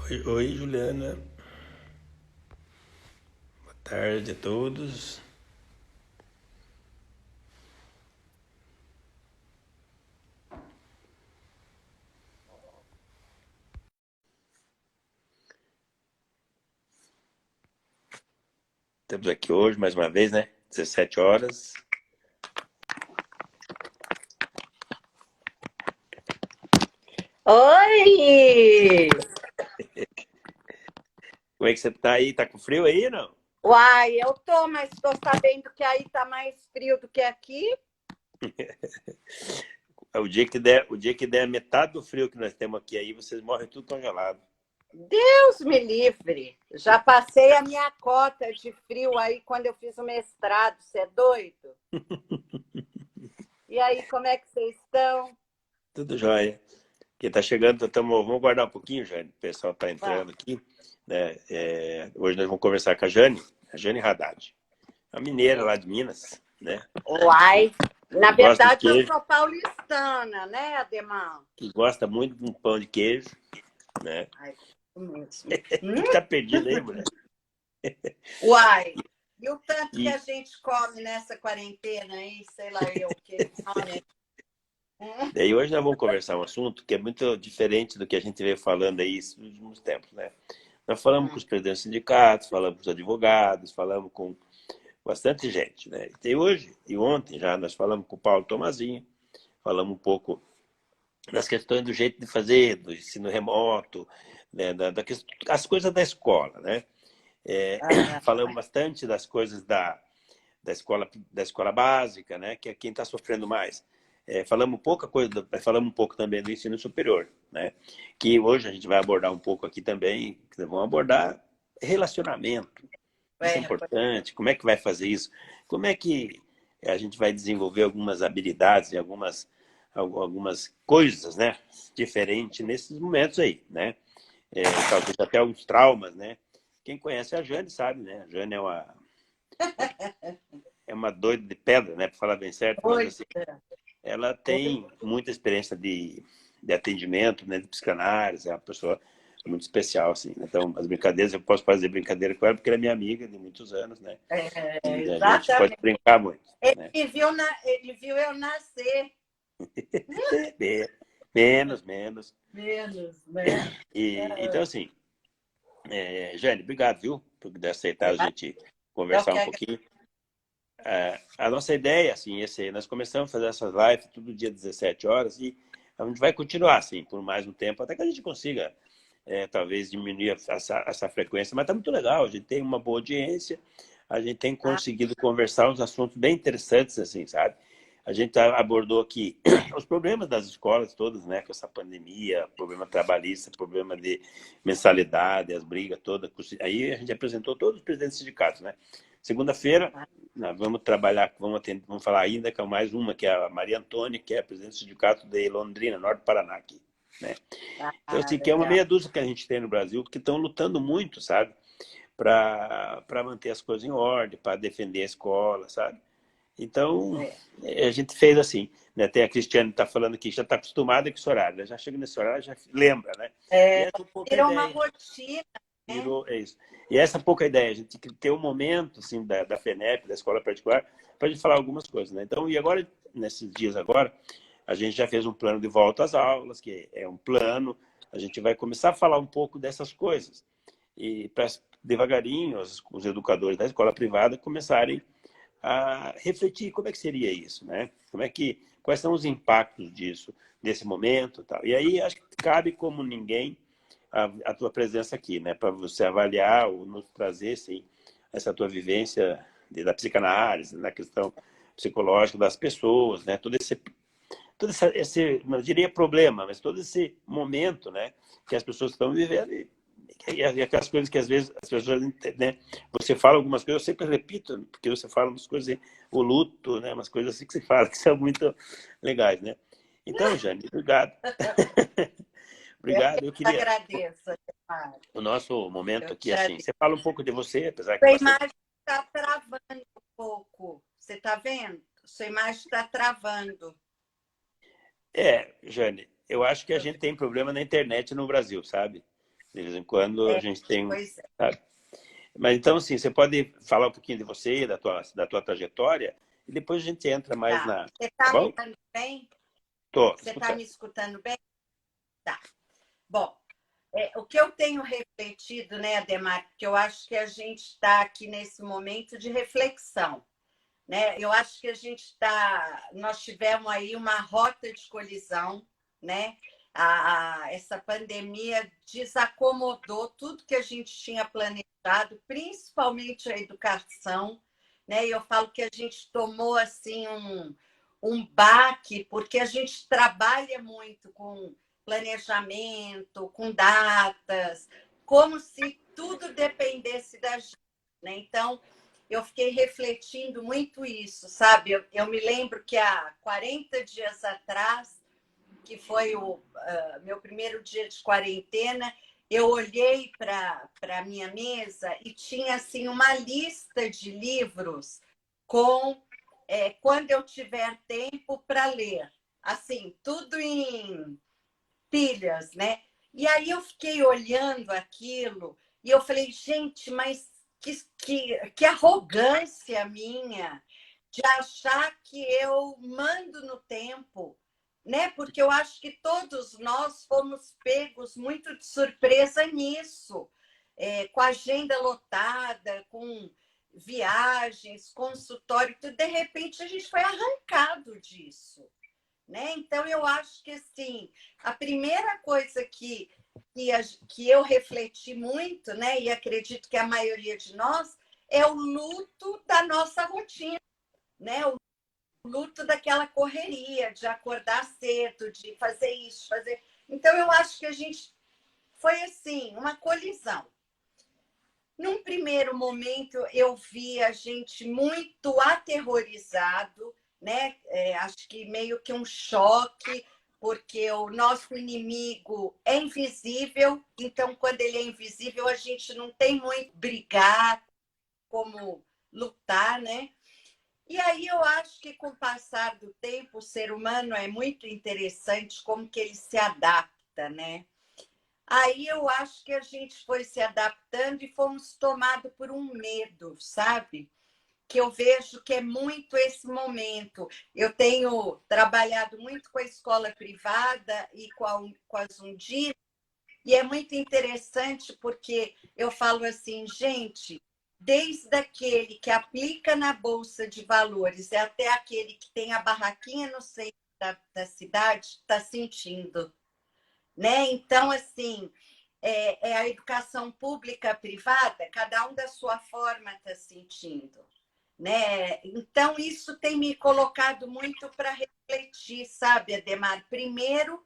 Oi, Juliana. Boa tarde a todos. Estamos aqui hoje, mais uma vez, né? 17 horas. Oi! Como é que você tá aí? Tá com frio aí, não? Uai, eu tô, mas tô sabendo que aí tá mais frio do que aqui. O dia que der metade do frio que nós temos aqui aí, vocês morrem tudo congelado. Deus me livre. Já passei a minha cota de frio aí quando eu fiz o mestrado. Você é doido? E aí, como é que vocês estão? Tudo jóia. Quem tá chegando, vamos guardar um pouquinho, Jane. O pessoal tá Vamos. entrando aqui, né? Hoje nós vamos conversar com a Jane Haddad, uma mineira lá de Minas, né? Uai, na Que gosta de verdade eu queijo, sou paulistana, né, Ademar? que gosta muito de um pão de queijo, né? Ai, isso mesmo. O que tá perdido aí, mulher? Uai, e o tanto que E a gente come nessa quarentena aí, sei lá eu o que. daí hoje nós vamos conversar um assunto que é muito diferente do que a gente veio falando aí nos últimos tempos, né? Nós falamos com os presidentes dos sindicatos, falamos com os advogados, falamos com bastante gente, né? E hoje e ontem já nós falamos com o Paulo Tomazinho, falamos um pouco das questões do jeito de fazer, do ensino remoto, né? As coisas da escola, né? Falamos bastante das coisas da escola básica, né? Que é quem está sofrendo mais. Falamos pouca coisa, falamos um pouco também do ensino superior, né? Que hoje a gente vai abordar um pouco aqui também, que vamos abordar relacionamento. Isso é É, importante. Como é que vai fazer isso? Como é que a gente vai desenvolver algumas habilidades e algumas coisas, né? Diferentes nesses momentos aí, né? Talvez até alguns traumas, né? Quem conhece a Jane sabe, né? A Jane é uma doida de pedra, né? Para falar bem certo, mas oi, assim, ela tem muita experiência de atendimento, né? De psicanálise, é uma pessoa muito especial, assim. Então, as brincadeiras, eu posso fazer brincadeira com ela porque ela é minha amiga de muitos anos, né? E a gente pode exatamente. brincar muito, né? Ele viu eu nascer. Menos. Menos, né? Então, assim, Jane, obrigado, viu? Por aceitar a gente Eu conversar que um pouquinho. A nossa ideia, assim, nós começamos a fazer essas lives todo dia 17 horas e a gente vai continuar, assim, por mais um tempo, até que a gente consiga, talvez, diminuir essa frequência. Mas está muito legal, a gente tem uma boa audiência, a gente tem conseguido conversar uns assuntos bem interessantes, assim, sabe? A gente abordou aqui os problemas das escolas todas, né, com essa pandemia, problema trabalhista, problema de mensalidade, as brigas todas. Aí a gente apresentou todos os presidentes dos sindicatos, né? Segunda-feira, nós vamos trabalhar, vamos falar ainda com mais uma, que é a Maria Antônia, que é a presidente do sindicato de Londrina, Norte do Paraná, aqui, né? Então, assim, que é uma legal. meia dúzia que a gente tem no Brasil, que estão lutando muito, sabe? Para manter as coisas em ordem, para defender a escola, sabe? Então, É. a gente fez assim, né? Até a Cristiane está falando que já está acostumada com esse horário, né? Já chega nesse horário, já lembra, né? E essa é um pouco a Virou uma ideia. rotina, né? Virou, é isso. E essa é pouca ideia, a gente tem que ter um momento assim, da FENEP, da escola particular, para a gente falar algumas coisas. Né? Então, e agora, nesses dias agora, a gente já fez um plano de volta às aulas, que é um plano, a gente vai começar a falar um pouco dessas coisas. E para devagarinho, os educadores da escola privada começarem a refletir como é que seria isso, né? Quais são os impactos disso, desse momento, tal. E aí acho que cabe como ninguém a tua presença aqui, né? Para você avaliar ou nos trazer, sim, essa tua vivência da psicanálise, na questão psicológica das pessoas, né? Todo esse, não diria problema, mas todo esse momento, né? Que as pessoas estão vivendo e aquelas coisas que às vezes as pessoas, né? Você fala algumas coisas, eu sempre repito, porque você fala umas coisas, o luto, né? Umas coisas assim que você fala que são muito legais, né? Então, Jane, obrigado. Eu Obrigado. que Eu queria agradeço, Ademar. o nosso momento Eu aqui, te assim, agradeço. você fala um pouco de você, apesar que Sua bastante. imagem está travando um pouco. Você está vendo? Sua imagem está travando. Jane, eu acho que a gente tem problema na internet no Brasil, sabe? De vez em quando a gente tem, Pois é. sabe? Mas então, assim, você pode falar um pouquinho de você, da tua trajetória, e depois a gente entra mais Tá. na... Você Tá está me bom? escutando bem? Tô Você está escutando. me escutando bem? Tá. Bom, o que eu tenho refletido, né, Ademar, porque eu acho que a gente está aqui nesse momento de reflexão, né? Eu acho que nós tivemos aí uma rota de colisão, né? Essa pandemia desacomodou tudo que a gente tinha planejado, principalmente a educação, né? E eu falo que a gente tomou assim um baque, porque a gente trabalha muito com planejamento, com datas, como se tudo dependesse da gente, né? Então, eu fiquei refletindo muito isso, sabe? Eu me lembro que há 40 dias atrás, que foi o meu primeiro dia de quarentena, eu olhei para a minha mesa e tinha assim uma lista de livros com quando eu tiver tempo para ler. Assim, tudo em pilhas, né? E aí eu fiquei olhando aquilo e eu falei, gente, mas que arrogância minha de achar que eu mando no tempo, né? Porque eu acho que todos nós fomos pegos muito de surpresa nisso, com a agenda lotada, com viagens, consultório, tudo. De repente a gente foi arrancado disso, né? Então, eu acho que assim, a primeira coisa que eu refleti muito, né, e acredito que a maioria de nós, é o luto da nossa rotina, né? O luto daquela correria, de acordar cedo, de fazer isso, fazer. Então, eu acho que a gente foi assim, uma colisão. Num primeiro momento, eu vi a gente muito aterrorizado, né? Acho que meio que um choque, porque o nosso inimigo é invisível, então, quando ele é invisível, a gente não tem muito brigar, como lutar, né? E aí eu acho que, com o passar do tempo, o ser humano é muito interessante como que ele se adapta, né? Aí eu acho que a gente foi se adaptando e fomos tomados por um medo, sabe? Que eu vejo que é muito esse momento. Eu tenho trabalhado muito com a escola privada e com as Undime, e é muito interessante porque eu falo assim, gente, desde aquele que aplica na Bolsa de Valores até aquele que tem a barraquinha no centro da cidade, está sentindo, né? Então, assim, a educação pública privada, cada um da sua forma está sentindo, né? Então, isso tem me colocado muito para refletir, sabe, Ademar? Primeiro,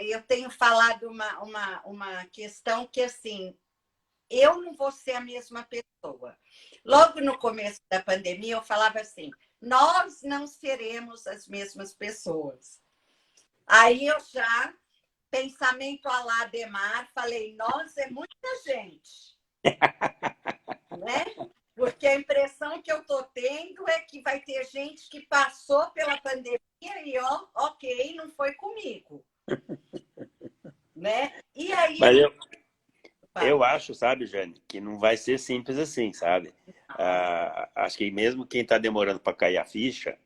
eu tenho falado uma questão que, assim, eu não vou ser a mesma pessoa. Logo no começo da pandemia, eu falava assim, nós não seremos as mesmas pessoas. Aí eu já pensamento a lá Ademar, falei, nossa, é muita gente, né? Porque a impressão que eu estou tendo é que vai ter gente que passou pela pandemia e, ó, ok, não foi comigo, né? E aí... Mas eu acho, sabe, Jane, que não vai ser simples assim, sabe? Acho que mesmo quem está demorando para cair a ficha,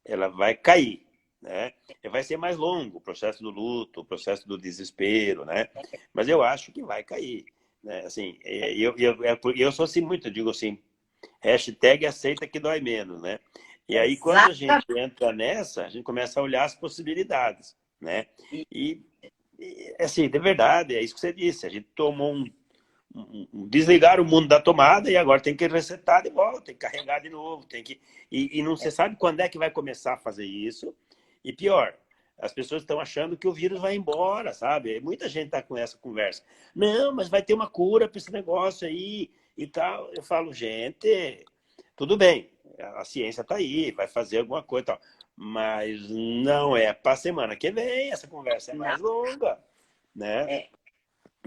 ela vai cair, né? Vai ser mais longo o processo do luto, o processo do desespero, né? Mas eu acho que vai cair, né? Assim, eu sou assim muito, eu digo assim, hashtag aceita que dói menos, né? E aí, quando a gente Exatamente. entra nessa, a gente começa a olhar as possibilidades, né? Assim, de verdade, é isso que você disse, a gente tomou desligar o mundo da tomada e agora tem que resetar de volta, tem que carregar de novo, e não se sabe quando é que vai começar a fazer isso. E pior, as pessoas estão achando que o vírus vai embora, sabe? Muita gente está com essa conversa. Não, mas vai ter uma cura para esse negócio aí e tal. Eu falo, gente, tudo bem, a ciência está aí, vai fazer alguma coisa e tal. Mas não é para a semana que vem, essa conversa é Não. mais longa, né?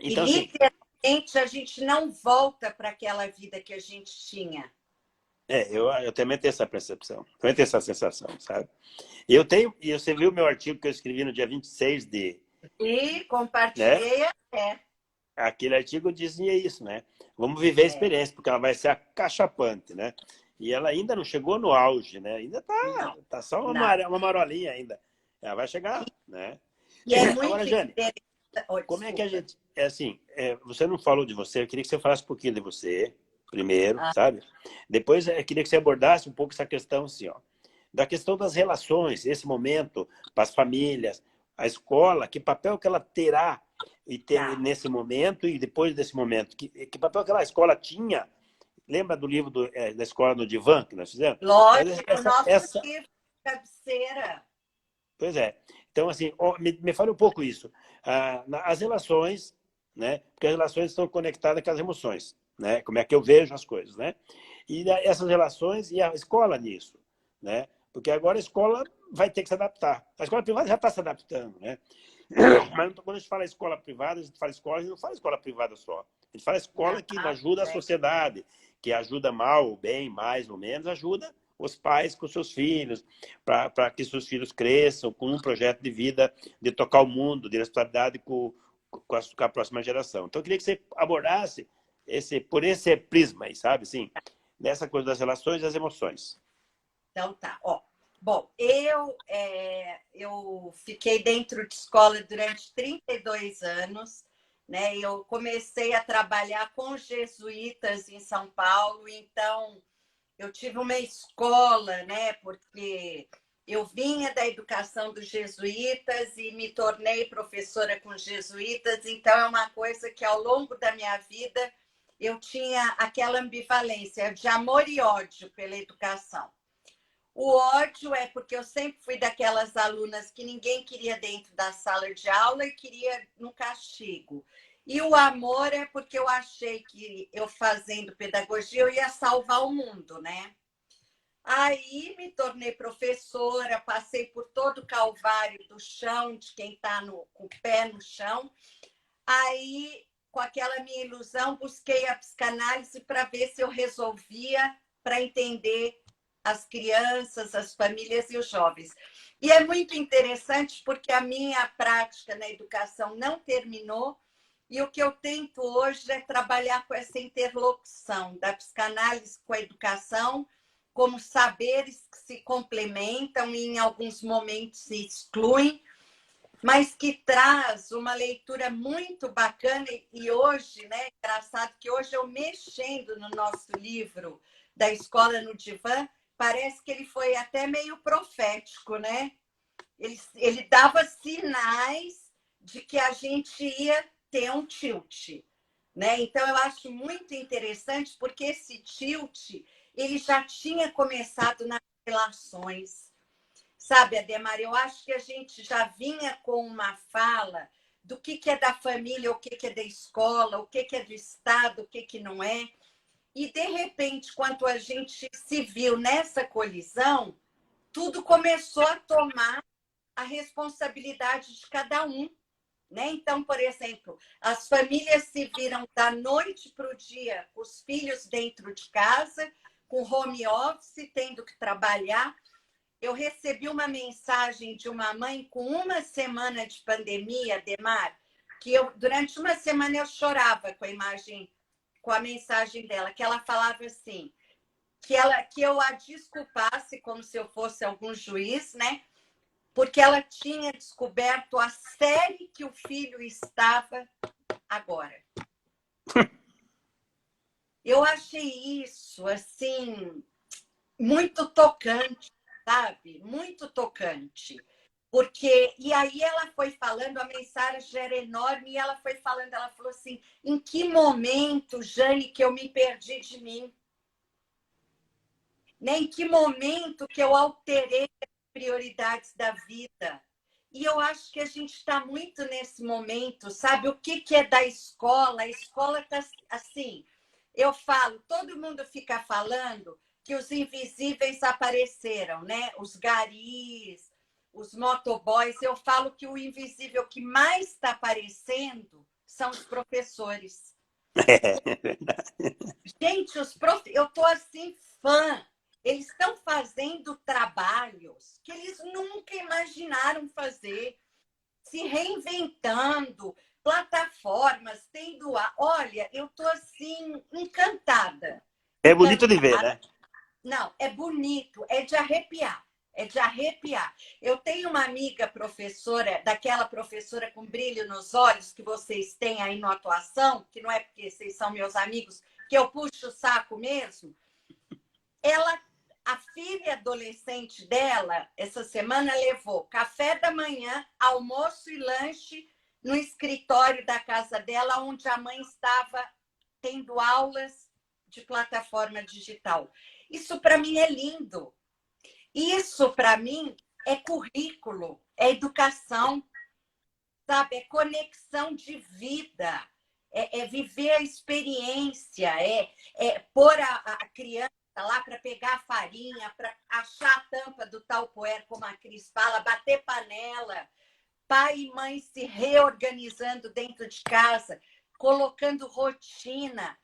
E Então, assim, literalmente a gente não volta para aquela vida que a gente tinha. eu também tenho essa percepção, também tenho essa sensação, sabe? E você viu o meu artigo que eu escrevi no dia 26 E né? compartilhei até. aquele artigo dizia isso, né? Vamos viver a É, experiência, porque ela vai ser acachapante, né? E ela ainda não chegou no auge, né? Ainda não, tá só não. uma marolinha ainda. Ela vai chegar, né? E é Agora, muito Jane, interessante. Oh, como é que a desculpa. gente... É assim, você não falou de você, eu queria que você falasse um pouquinho de você, primeiro, Ah, sabe? Depois, eu queria que você abordasse um pouco essa questão, assim, ó, da questão das relações, esse momento, para as famílias, a escola, que papel que ela terá e tem tá. nesse momento e depois desse momento, que papel que aquela escola tinha. Lembra do livro da escola no divã que nós fizemos? Mas Lógico, o nosso livro de cabeceira. pois é. Então, assim, me fale um pouco isso. As relações, né? Porque as relações estão conectadas com as emoções, né? Como é que eu vejo as coisas, né? E essas relações e a escola nisso, né? Porque agora a escola vai ter que se adaptar. A escola privada já está se adaptando, né? Mas quando a gente fala escola privada, a gente fala escola, a gente não fala escola privada só. A gente fala Não, escola que ajuda a sociedade, que ajuda mal ou bem, mais ou menos, ajuda os pais com seus filhos, para que seus filhos cresçam com um projeto de vida, de tocar o mundo, de responsabilidade com a próxima geração. Então, eu queria que você abordasse por esse prisma aí, sabe? Assim, nessa coisa das relações e das emoções. então tá. Ó, bom, eu fiquei dentro de escola durante 32 anos, né? Eu comecei a trabalhar com jesuítas em São Paulo, então eu tive uma escola, né? Porque eu vinha da educação dos jesuítas e me tornei professora com jesuítas, então é uma coisa que ao longo da minha vida eu tinha aquela ambivalência de amor e ódio pela educação. O ódio é porque eu sempre fui daquelas alunas que ninguém queria dentro da sala de aula e queria no castigo. E o amor é porque eu achei que eu fazendo pedagogia eu ia salvar o mundo, né? Aí me tornei professora, passei por todo o calvário do chão, de quem está com o pé no chão. Aí, com aquela minha ilusão, busquei a psicanálise para ver se eu resolvia, para entender as crianças, as famílias e os jovens. E é muito interessante porque a minha prática na educação não terminou e o que eu tento hoje é trabalhar com essa interlocução da psicanálise com a educação, como saberes que se complementam e em alguns momentos se excluem, mas que traz uma leitura muito bacana. E hoje, né, engraçado que hoje eu mexendo no nosso livro da Escola no Divã, parece que ele foi até meio profético, né? Ele dava sinais de que a gente ia ter um tilt, né? Então eu acho muito interessante porque esse tilt ele já tinha começado nas relações. Sabe, Ademar, eu acho que a gente já vinha com uma fala do que é da família, o que é da escola, o que é do Estado, o que não é. E, de repente, quando a gente se viu nessa colisão, tudo começou a tomar a responsabilidade de cada um. Né? Então, por exemplo, as famílias se viram da noite para o dia, os filhos dentro de casa, com home office, tendo que trabalhar. Eu recebi uma mensagem de uma mãe com uma semana de pandemia, Demar, que durante uma semana eu chorava com a mensagem dela, que ela falava assim, que eu a desculpasse como se eu fosse algum juiz, né? Porque ela tinha descoberto a série que o filho estava agora. Eu achei isso, assim, muito tocante, sabe? Muito tocante. Porque, e aí ela foi falando, a mensagem era enorme, e ela foi falando, ela falou assim, em que momento, Jane, que eu me perdi de mim? Né? Em que momento que eu alterei as prioridades da vida? E eu acho que a gente está muito nesse momento, sabe? O que é da escola? A escola está assim, eu falo, todo mundo fica falando que os invisíveis apareceram, né? Os garis, os motoboys. Eu falo que o invisível que mais está aparecendo são os professores. É verdade. Gente, eu tô assim fã. Eles estão fazendo trabalhos que eles nunca imaginaram fazer, se reinventando, plataformas, tem tendo... Olha, eu tô assim, encantada. É bonito de ver, né? Não, é bonito, é de arrepiar. É de arrepiar. Eu tenho uma amiga professora, daquela professora com brilho nos olhos que vocês têm aí na atuação, que não é porque vocês são meus amigos, que eu puxo o saco mesmo. Ela, a filha adolescente dela, essa semana levou café da manhã, almoço e lanche no escritório da casa dela, onde a mãe estava tendo aulas de plataforma digital. Isso para mim é lindo. Isso, para mim, é currículo, é educação, sabe? É conexão de vida, é viver a experiência, é pôr a criança lá para pegar a farinha, para achar a tampa do talpoer, como a Cris fala, bater panela, pai e mãe se reorganizando dentro de casa, colocando rotina.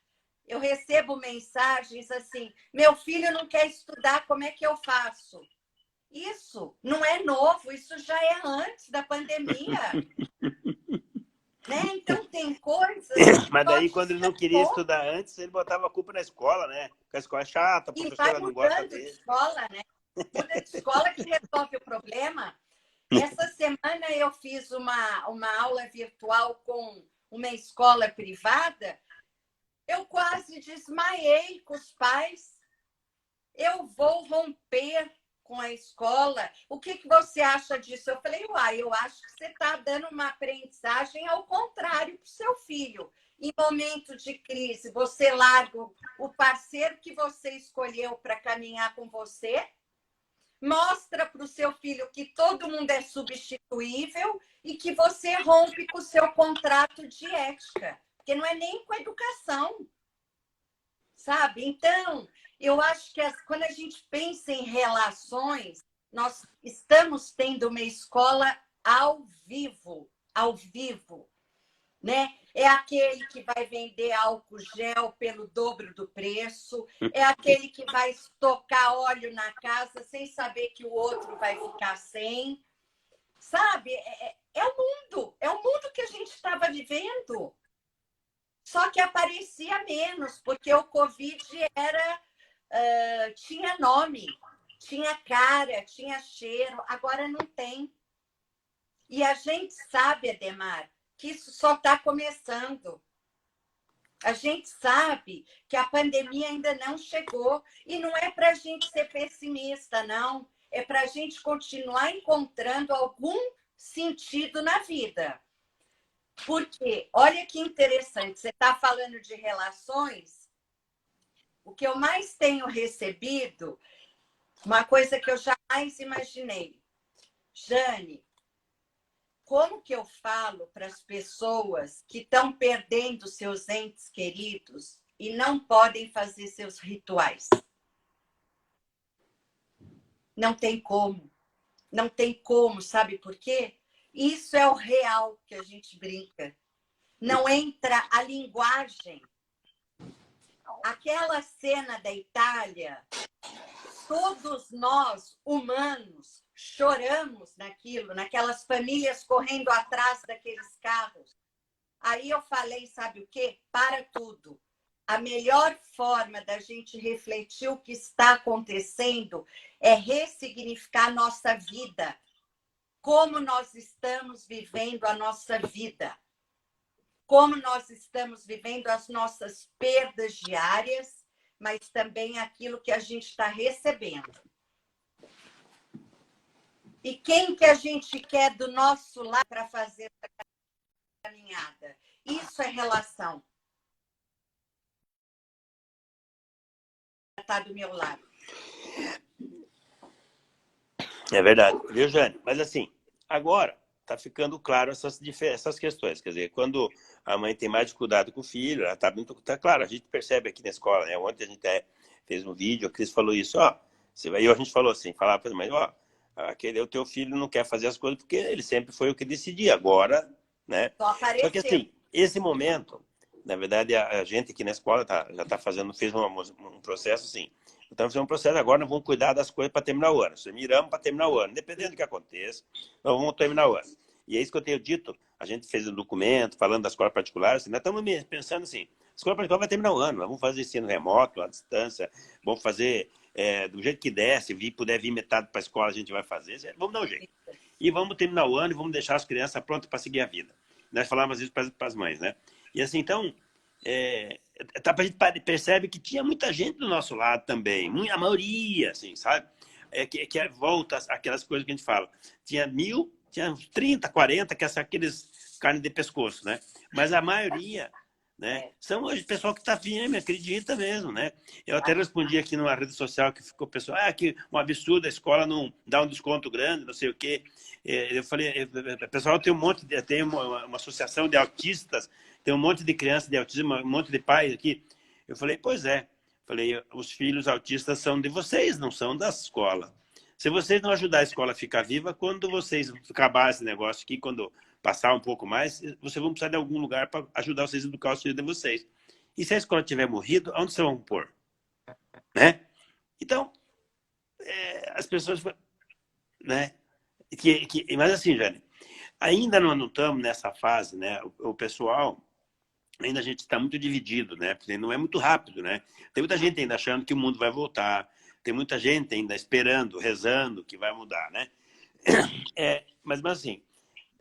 Eu recebo mensagens assim, meu filho não quer estudar, como é que eu faço? Isso não é novo, isso já é antes da pandemia. Né? Então, tem coisas... Mas daí, quando ele não queria estudar antes, ele botava a culpa na escola, né? Porque a escola é chata, a professora não gosta dele. E vai mudando de escola, né? Muda de escola que resolve o problema. Essa semana eu fiz uma aula virtual com uma escola privada. Eu quase desmaiei com os pais. Eu vou romper com a escola. O que você acha disso? Eu falei, eu acho que você está dando uma aprendizagem ao contrário para o seu filho. Em momento de crise, você larga o parceiro que você escolheu para caminhar com você, mostra para o seu filho que todo mundo é substituível e que você rompe com o seu contrato de ética, porque não é nem com a educação, sabe? Então, eu acho que quando a gente pensa em relações, nós estamos tendo uma escola ao vivo, né? É aquele que vai vender álcool gel pelo dobro do preço, é aquele que vai estocar óleo na casa sem saber que o outro vai ficar sem, sabe? É o mundo que a gente estava vivendo. Só que aparecia menos, porque o Covid tinha nome, tinha cara, tinha cheiro, agora não tem. E a gente sabe, Ademar, que isso só está começando. A gente sabe que a pandemia ainda não chegou. E não é para a gente ser pessimista, não. É para a gente continuar encontrando algum sentido na vida. Porque, olha que interessante, você está falando de relações. O que eu mais tenho recebido, uma coisa que eu jamais imaginei. Jane, como que eu falo para as pessoas que estão perdendo seus entes queridos e não podem fazer seus rituais? Não tem como. Não tem como, sabe por quê? Isso é o real que a gente brinca. Não entra a linguagem. Aquela cena da Itália, todos nós, humanos, choramos naquilo, naquelas famílias correndo atrás daqueles carros. Aí eu falei, sabe o quê? Para tudo. A melhor forma da gente refletir o que está acontecendo é ressignificar a nossa vida. Como nós estamos vivendo a nossa vida. Como nós estamos vivendo as nossas perdas diárias, mas também aquilo que a gente está recebendo. E quem que a gente quer do nosso lado para fazer essa caminhada? Isso é relação. Está do meu lado. É verdade, viu, Jane? Mas assim, agora está ficando claro essas questões. Quer dizer, quando a mãe tem mais dificuldade com o filho, ela tá claro, a gente percebe aqui na escola, né? Ontem a gente fez um vídeo, a Cris falou isso, ó. Aí a gente falou assim, falava para a mãe, ó, o teu filho não quer fazer as coisas porque ele sempre foi o que decidia, agora, né? Só que assim, esse momento, na verdade, a gente aqui na escola já está fazendo, fez um processo assim. Estamos fazendo um processo agora, nós vamos cuidar das coisas para terminar o ano. Nós miramos para terminar o ano. Independente do que aconteça, nós vamos terminar o ano. E é isso que eu tenho dito. A gente fez um documento falando da escola particular. Assim, nós estamos pensando assim, a escola particular vai terminar o ano, nós vamos fazer ensino remoto, à distância, vamos fazer do jeito que der, se puder vir metade para a escola, a gente vai fazer, vamos dar um jeito. E vamos terminar o ano e vamos deixar as crianças prontas para seguir a vida. Nós falávamos isso para as mães, né? E assim, então, a gente percebe que tinha muita gente do nosso lado também, a maioria, assim, sabe? Que volta aquelas coisas que a gente fala. Tinha uns 30, 40, que são aqueles carne de pescoço, né? Mas a maioria, né, são hoje pessoal que está firme, acredita mesmo, né? Eu até respondi aqui numa rede social que ficou pessoal, que um absurdo, a escola não dá um desconto grande, não sei o quê. Eu falei, pessoal, tem uma associação de autistas, tem um monte de crianças de autismo, um monte de pais aqui. Eu falei, pois é. Falei, os filhos autistas são de vocês, não são da escola. Se vocês não ajudar a escola a ficar viva, quando vocês acabar esse negócio aqui, quando passar um pouco mais, vocês vão precisar de algum lugar para ajudar vocês a educar os filhos de vocês. E se a escola tiver morrido, onde vocês vão pôr? Né? Então, as pessoas... Né? Mas assim, Jane, ainda não estamos nessa fase, né? O pessoal... Ainda a gente está muito dividido, né? Porque não é muito rápido, né? Tem muita gente ainda achando que o mundo vai voltar. Tem muita gente ainda esperando, rezando que vai mudar, né? Mas assim,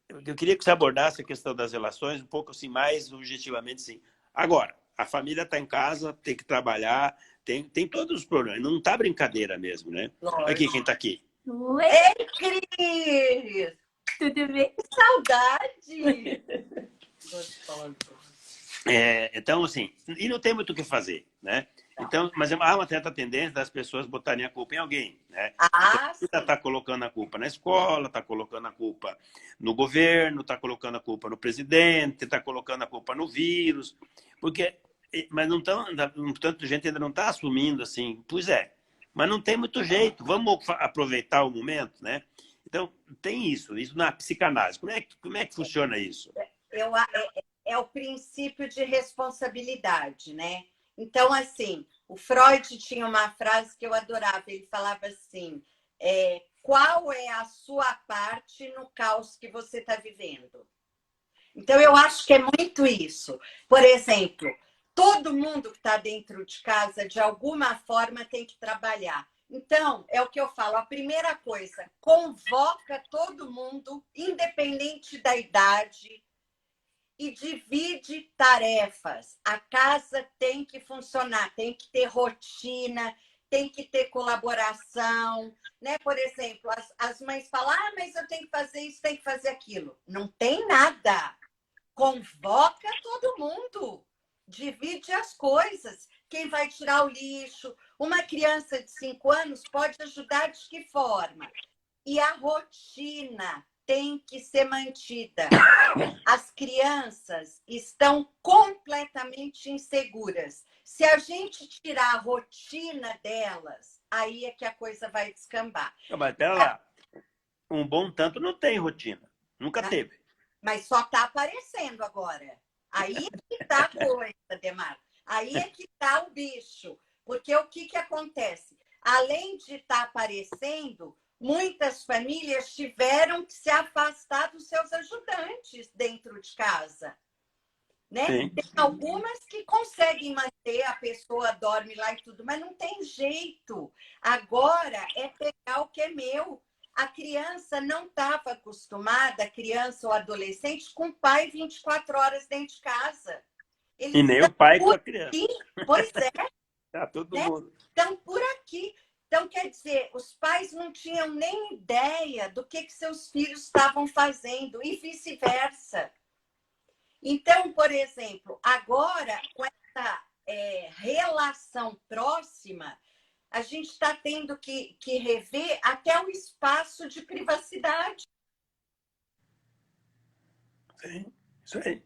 eu queria que você abordasse a questão das relações um pouco assim, mais objetivamente, sim. Agora, a família está em casa, tem que trabalhar, tem todos os problemas. Não está brincadeira mesmo, né? Aqui, quem está aqui? Ei, Cris! Tudo bem? Que saudade! Gostoso. Então, assim, e não tem muito o que fazer, né? Então, mas há uma certa tendência das pessoas botarem a culpa em alguém, né? Então, está colocando a culpa na escola, está colocando a culpa no governo, está colocando a culpa no presidente, está colocando a culpa no vírus, mas tanta gente ainda não está assumindo assim, pois é, mas não tem muito jeito, vamos aproveitar o momento, né? Então, tem isso na psicanálise. Como é que funciona isso? É o princípio de responsabilidade, né? Então, assim, o Freud tinha uma frase que eu adorava. Ele falava assim, qual é a sua parte no caos que você está vivendo? Então, eu acho que é muito isso. Por exemplo, todo mundo que está dentro de casa, de alguma forma, tem que trabalhar. Então, é o que eu falo, a primeira coisa, convoca todo mundo, independente da idade, e divide tarefas. A casa tem que funcionar, tem que ter rotina, tem que ter colaboração, né? Por exemplo, as mães falam, mas eu tenho que fazer isso, tenho que fazer aquilo. Não tem nada. Convoca todo mundo. Divide as coisas. Quem vai tirar o lixo? Uma criança de 5 anos pode ajudar de que forma? E a rotina tem que ser mantida. As crianças estão completamente inseguras. Se a gente tirar a rotina delas, aí é que a coisa vai descambar. Mas pera lá, um bom tanto não tem rotina. Nunca teve. Mas só está aparecendo agora. Aí é que está a coisa, Demar. Aí é que está o bicho. Porque o que acontece? Além de estar aparecendo, muitas famílias tiveram que se afastar dos seus ajudantes dentro de casa. Né? Tem algumas que conseguem manter, a pessoa dorme lá e tudo, mas não tem jeito. Agora é pegar o que é meu. A criança não estava acostumada, a criança ou adolescente, com o pai 24 horas dentro de casa. Eles e nem o pai com a criança. Pois é. Tá todo mundo. Estão por aqui. Então, quer dizer, os pais não tinham nem ideia do que seus filhos estavam fazendo e vice-versa. Então, por exemplo, agora, com essa relação próxima, a gente está tendo que rever até o espaço de privacidade. Sim, isso aí.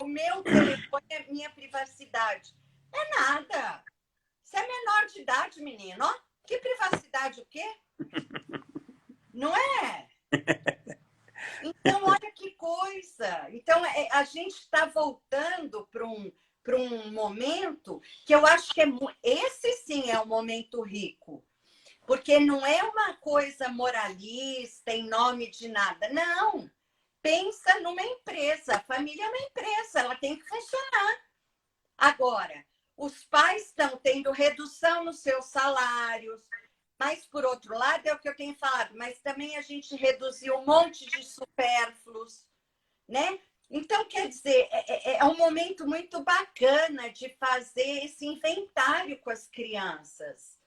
O meu telefone é minha privacidade. É nada. Você é menor de idade, menino. Ó, que privacidade o quê? Não é? Então, olha que coisa. Então, a gente está voltando para um momento que eu acho que esse sim é um momento rico. Porque não é uma coisa moralista em nome de nada. Não. pensa numa empresa. A família é uma empresa, ela tem que funcionar. Agora, os pais estão tendo redução nos seus salários, mas, por outro lado, é o que eu tenho falado, mas também a gente reduziu um monte de supérfluos, né? Então, quer dizer, é um momento muito bacana de fazer esse inventário com as crianças,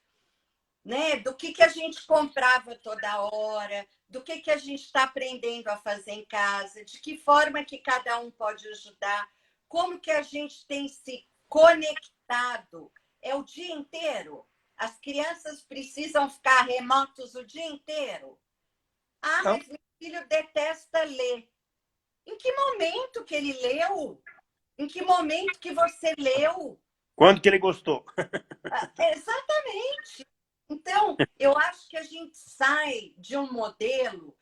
né? Do que a gente comprava toda hora, do que a gente está aprendendo a fazer em casa, de que forma que cada um pode ajudar, como que a gente tem se conectado. É o dia inteiro. As crianças precisam ficar remotos o dia inteiro. Ah, Não. mas meu filho detesta ler. Em que momento que ele leu? Em que momento que você leu? Quando que ele gostou? Exatamente. Então, eu acho que a gente sai de um modelo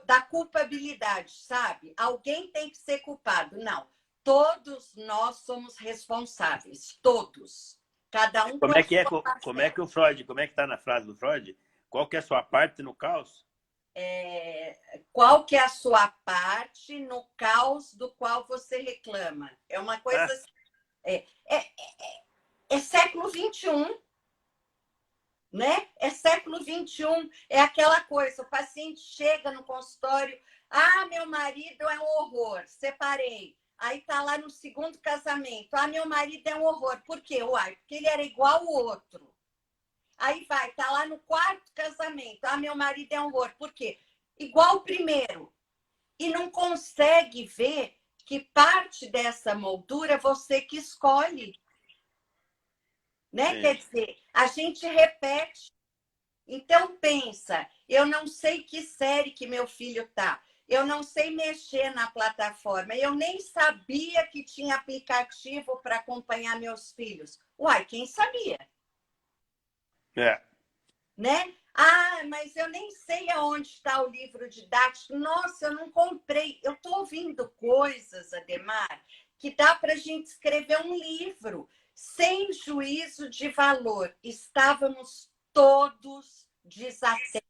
da culpabilidade, sabe? Alguém tem que ser culpado. Não. Todos nós somos responsáveis. Todos. Cada um Como com é o que é, seu como é papel. que o Freud, como é que está na frase do Freud? Qual que é a sua parte no caos? Qual que é a sua parte no caos do qual você reclama? É uma coisa Ah, assim, é século XXI, né? É século XXI, é aquela coisa, o paciente chega no consultório, ah, meu marido é um horror, separei. Aí tá lá no segundo casamento, ah, meu marido é um horror. Por quê? Uai, porque ele era igual o outro. Aí vai, tá lá no quarto casamento, ah, meu marido é um horror. Por quê? Igual o primeiro. E não consegue ver que parte dessa moldura é você que escolhe, né? sim. Quer dizer, a gente repete. Então pensa, eu não sei que série que meu filho tá, eu não sei mexer na plataforma, eu nem sabia que tinha aplicativo para acompanhar meus filhos. Uai, quem sabia? É. Né? Ah, mas eu nem sei aonde está o livro didático. Nossa, eu não comprei. Eu estou ouvindo coisas, Ademar, que dá para a gente escrever um livro sem juízo de valor. Estávamos todos desatentos,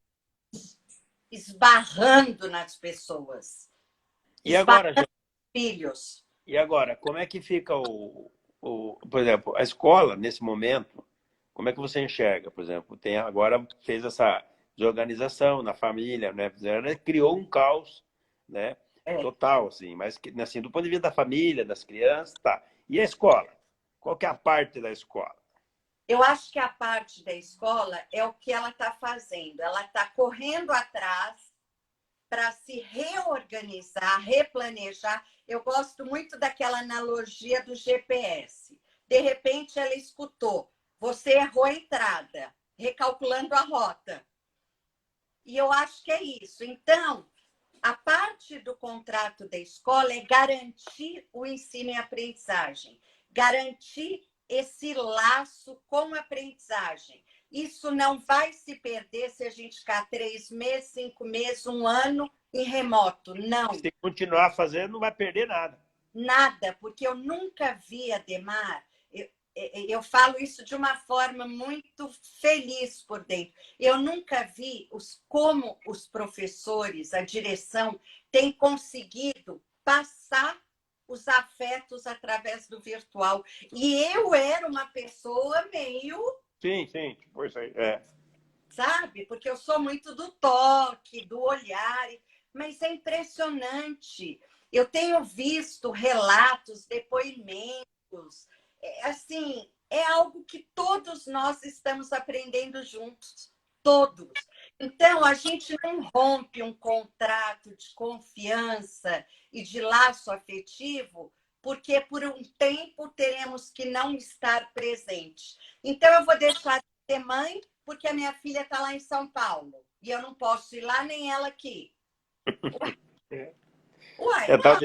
esbarrando nas pessoas, E agora, esbarrando nos filhos. e agora, como é que fica por exemplo, a escola nesse momento? Como é que você enxerga, por exemplo? Tem agora fez essa desorganização na família, né? Criou um caos, né? É. Total, assim. Mas assim, do ponto de vista da família, das crianças, tá. E a escola? Qual que é a parte da escola? Eu acho que a parte da escola é o que ela está fazendo. Ela está correndo atrás para se reorganizar, replanejar. Eu gosto muito daquela analogia do GPS. De repente, ela escutou: você errou a entrada, recalculando a rota. E eu acho que é isso. Então, a parte do contrato da escola é garantir o ensino e aprendizagem, garantir esse laço com a aprendizagem. Isso não vai se perder se a gente ficar 3 meses, 5 meses, 1 ano em remoto. Não, Se continuar fazendo, não vai perder nada. nada, porque eu nunca vi, Ademar, eu falo isso de uma forma muito feliz por dentro. Eu nunca vi como os professores, a direção, têm conseguido passar os afetos através do virtual. E eu era uma pessoa meio, Sim, sim, por isso aí. É. sabe? Porque eu sou muito do toque, do olhar, mas é impressionante. Eu tenho visto relatos, depoimentos, assim, é algo que todos nós estamos aprendendo juntos, todos. Então, a gente não rompe um contrato de confiança e de laço afetivo, porque por um tempo teremos que não estar presentes. Então, eu vou deixar de ser mãe porque a minha filha está lá em São Paulo e eu não posso ir lá nem ela aqui. É. Uai, É, não,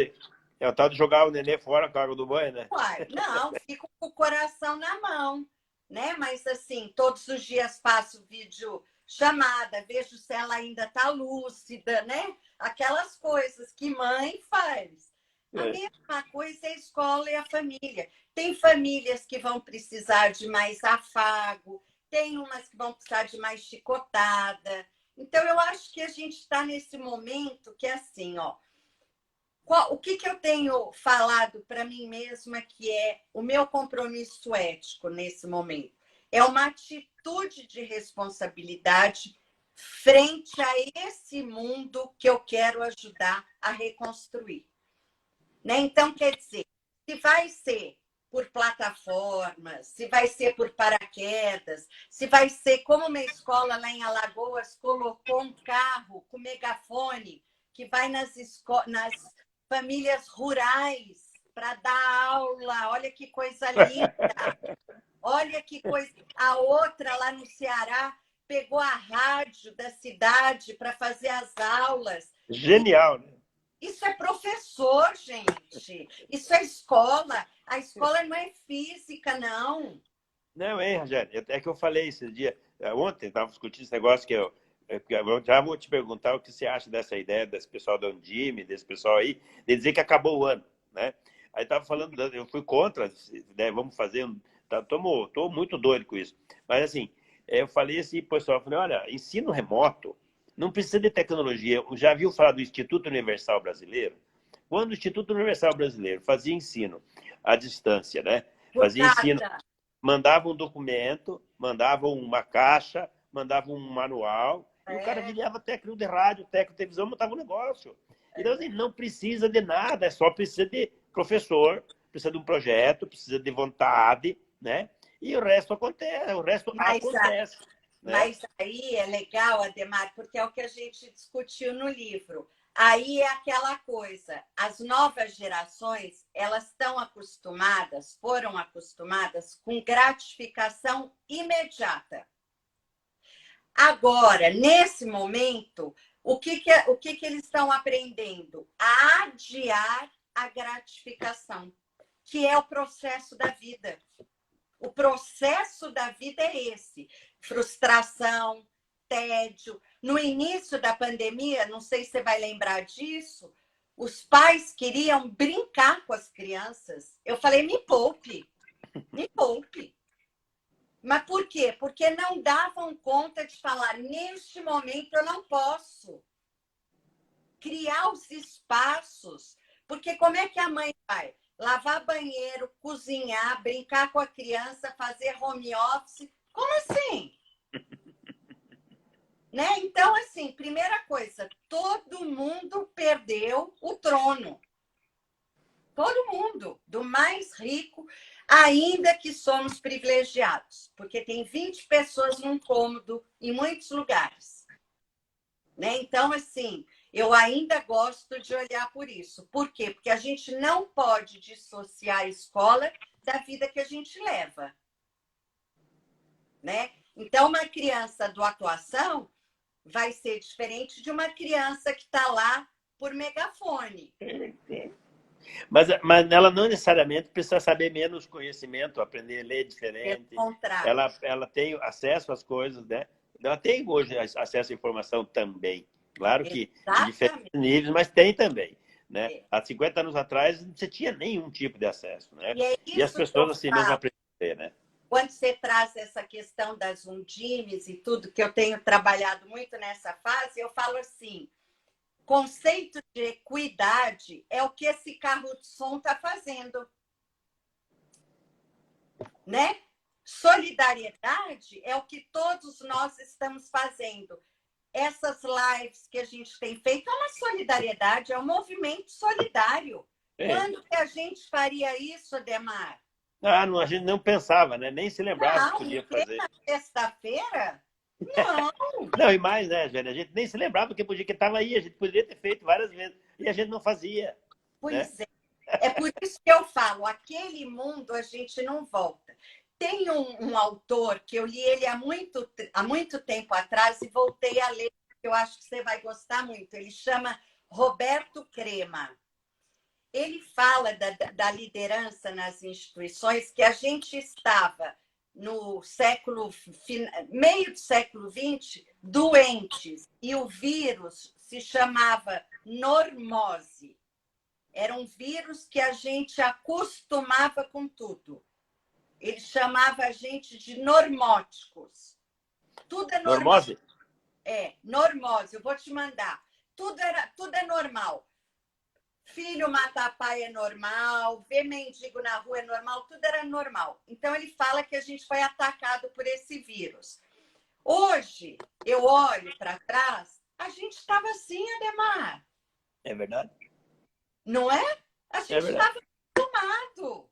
é o tal de jogar o nenê fora com a água do banho, né? uai, não, fico com o coração na mão, né? Mas assim, todos os dias faço vídeo chamada, vejo se ela ainda está lúcida, né? Aquelas coisas que mãe faz. A É. mesma coisa é a escola e a família. Tem famílias que vão precisar de mais afago, tem umas que vão precisar de mais chicotada. Então, eu acho que a gente está nesse momento que é assim, ó. O que eu tenho falado para mim mesma que é o meu compromisso ético nesse momento? É uma atitude de responsabilidade frente a esse mundo que eu quero ajudar a reconstruir. Né? Então, quer dizer, se vai ser por plataformas, se vai ser por paraquedas, se vai ser como uma escola lá em Alagoas colocou um carro com megafone que vai nas famílias rurais para dar aula. Olha que coisa linda! Olha que coisa. A outra lá no Ceará pegou a rádio da cidade para fazer as aulas. Genial, né? Isso é professor, gente. Isso é escola. A escola não é física, não. Não, Rogério? É que eu falei esse dia, ontem, estava discutindo esse negócio que eu já vou te perguntar o que você acha dessa ideia desse pessoal da Undime, desse pessoal aí, de dizer que acabou o ano, né? Aí estava falando, eu fui contra, né, vamos fazer, tô muito doido com isso. Mas assim, eu falei assim, pessoal, eu falei, olha, ensino remoto não precisa de tecnologia. Já viu falar do Instituto Universal Brasileiro? Quando o Instituto Universal Brasileiro fazia ensino à distância, né? Por Fazia ensino, carta. mandava um documento, mandava uma caixa, mandava um manual, e o cara virava técnico de rádio, técnico de televisão, montava um negócio. Então, assim, não precisa de nada, só precisa de professor, precisa de um projeto, precisa de vontade, né? E o resto acontece, né? Mas aí é legal, Ademar, porque é o que a gente discutiu no livro. Aí é aquela coisa, as novas gerações, elas estão acostumadas, foram acostumadas com gratificação imediata. Agora, nesse momento, o que eles estão aprendendo? A adiar a gratificação, que é o processo da vida. O processo da vida é esse: frustração, tédio. No início da pandemia, não sei se você vai lembrar disso, os pais queriam brincar com as crianças. Eu falei, me poupe, me poupe. Mas por quê? Porque não davam conta de falar, neste momento eu não posso. Criar os espaços. Porque como é que a mãe vai? Lavar banheiro, cozinhar, brincar com a criança, fazer home office. Como assim? Né? Então, assim, primeira coisa, todo mundo perdeu o trono. Todo mundo, do mais rico, ainda que somos privilegiados, porque tem 20 pessoas num cômodo em muitos lugares. Né? Então, assim, eu ainda gosto de olhar por isso. Por quê? Porque a gente não pode dissociar a escola da vida que a gente leva. Né? Então, uma criança do atuação vai ser diferente de uma criança que está lá por megafone. Mas ela não necessariamente precisa saber menos conhecimento, aprender a ler diferente. Pelo contrário. Ela tem acesso às coisas, né? Ela tem hoje acesso à informação também. Claro que em diferentes níveis, mas tem também. Né? Há 50 anos atrás, não você tinha nenhum tipo de acesso. Né? E as pessoas assim mesmo aprendem, né? Quando você traz essa questão das undimes e tudo, que eu tenho trabalhado muito nessa fase, eu falo assim, conceito de equidade é o que esse carro de som está fazendo. Né? Solidariedade é o que todos nós estamos fazendo. Essas lives que a gente tem feito é uma solidariedade, é um movimento solidário. Quando que a gente faria isso, Ademar? Não, a gente não pensava, né? Nem se lembrava que podia fazer. Na sexta-feira? Não. Não, e mais, né, Jane? A gente nem se lembrava que estava aí, a gente poderia ter feito várias vezes, e a gente não fazia. Pois é. É por isso que eu falo, aquele mundo a gente não volta. Tem um autor que eu li ele há muito tempo atrás e voltei a ler, que eu acho que você vai gostar muito. Ele chama Roberto Crema. Ele fala da liderança nas instituições, que a gente estava no meio do século XX doentes, e o vírus se chamava normose. Era um vírus que a gente acostumava com tudo. Ele chamava a gente de normóticos. Tudo é normal. Normose? É, normose. Eu vou te mandar. Tudo é normal. filho matar pai é normal, ver mendigo na rua é normal, tudo era normal. Então, ele fala que a gente foi atacado por esse vírus. Hoje, eu olho para trás, a gente estava assim, Ademar. É verdade? Não é? A É gente verdade. estava acostumado.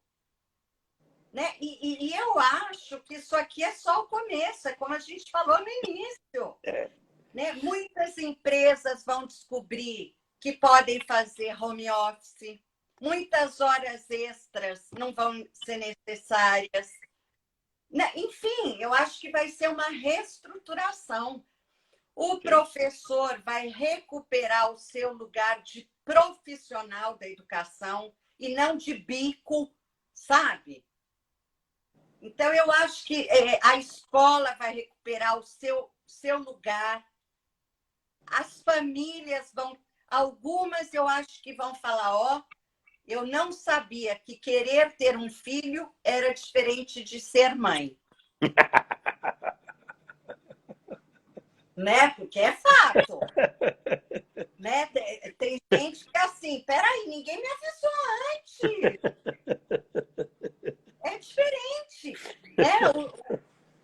Né? E eu acho que isso aqui é só o começo, é como a gente falou no início. É. Né? Muitas empresas vão descobrir que podem fazer home office, muitas horas extras não vão ser necessárias. Né? Enfim, eu acho que vai ser uma reestruturação. O professor vai recuperar o seu lugar de profissional da educação e não de bico, sabe? Então, eu acho que a escola vai recuperar o seu lugar. As famílias vão... Algumas eu acho que vão falar, ó, eu não sabia que querer ter um filho era diferente de ser mãe. Né? Porque é fato. Né? Tem gente que é assim, peraí, ninguém me avisou antes. É diferente. Né?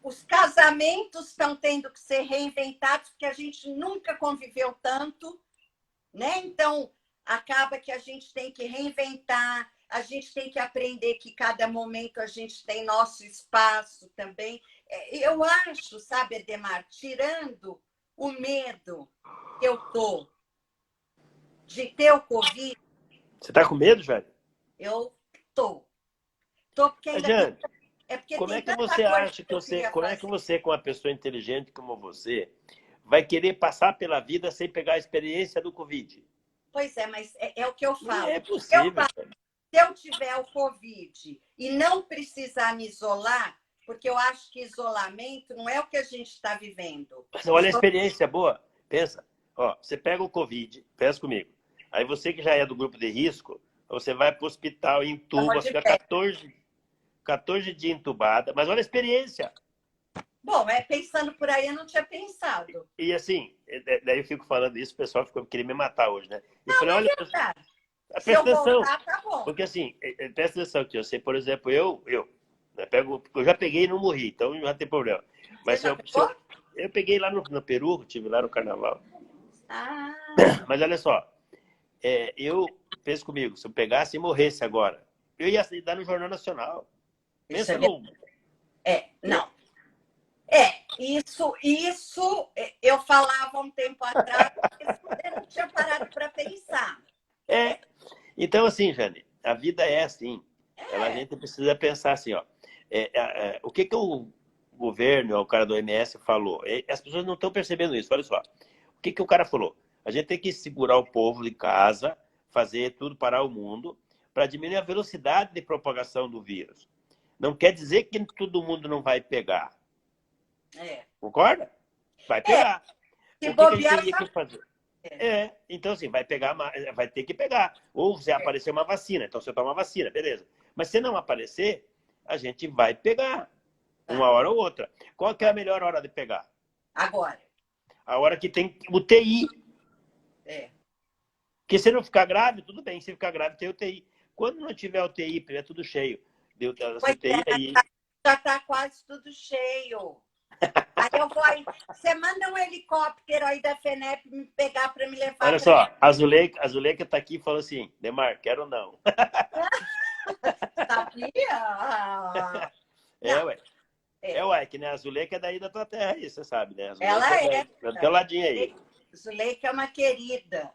Os casamentos estão tendo que ser reinventados, porque a gente nunca conviveu tanto, né? Então, acaba que a gente tem que reinventar, a gente tem que aprender que cada momento a gente tem nosso espaço também. Eu acho, sabe, Ademar, tirando o medo que eu tô de ter o Covid... Você tá com medo, velho? Eu tô. Tô porque ainda tem... Jane, É porque como é tem que tanta você coisa acha que que eu você, queria como é que fazer. você, com uma pessoa inteligente como você, vai querer passar pela vida sem pegar a experiência do Covid? Pois é, mas é o que eu Não falo. é possível. Se eu tiver o Covid e não precisar me isolar, porque eu acho que isolamento não é o que a gente está vivendo. Mas olha a experiência boa. Pensa, ó, você pega o Covid, pensa comigo. Aí você que já é do grupo de risco, você vai para o hospital, entuba, fica 14 dias entubada. Mas olha a experiência. Bom, pensando por aí, eu não tinha pensado. E assim, daí eu fico falando isso, o pessoal ficou querendo me matar hoje, né? Eu falei, Não, é olha, verdade. Se presta eu atenção. voltar, tá bom. Porque assim, presta atenção que eu sei, por exemplo, eu já peguei e não morri, então não tem problema. Mas Você já pegou? eu peguei lá no Peru, estive lá no carnaval. Ah, Mas olha só, eu penso comigo, se eu pegasse e morresse agora, eu ia dar no Jornal Nacional. isso é Pensa verdade. no. Não. Isso eu falava um tempo atrás, eu não tinha parado para pensar. Então, assim, Jane, a vida é assim. A gente precisa pensar assim, ó. O que o governo, o cara do OMS falou? As pessoas não estão percebendo isso, olha só. O que o cara falou? A gente tem que segurar o povo de casa, fazer tudo parar o mundo, para diminuir a velocidade de propagação do vírus. Não quer dizer que todo mundo não vai pegar. Concorda? Vai pegar. O que a gente teria que fazer? Então assim, vai ter que pegar. Ou se aparecer uma vacina, então você toma uma vacina, beleza. Mas se não aparecer, a gente vai pegar. Uma hora ou outra. Qual que é a melhor hora de pegar? Agora. A hora que tem UTI. Porque se não ficar grave, tudo bem. Se ficar grave, tem UTI. Quando não tiver UTI, tiver tudo cheio. UTI aí... Já está quase tudo cheio. Aí você manda um helicóptero aí da FENEP me pegar para me levar. Olha só, a Zuleika está aqui e falou assim, Demar, quero não. Sabia? Ué, que nem a Zuleika é daí da tua terra aí, você sabe, né? Ela é. Do teu ladinho aí. Zuleika é uma querida.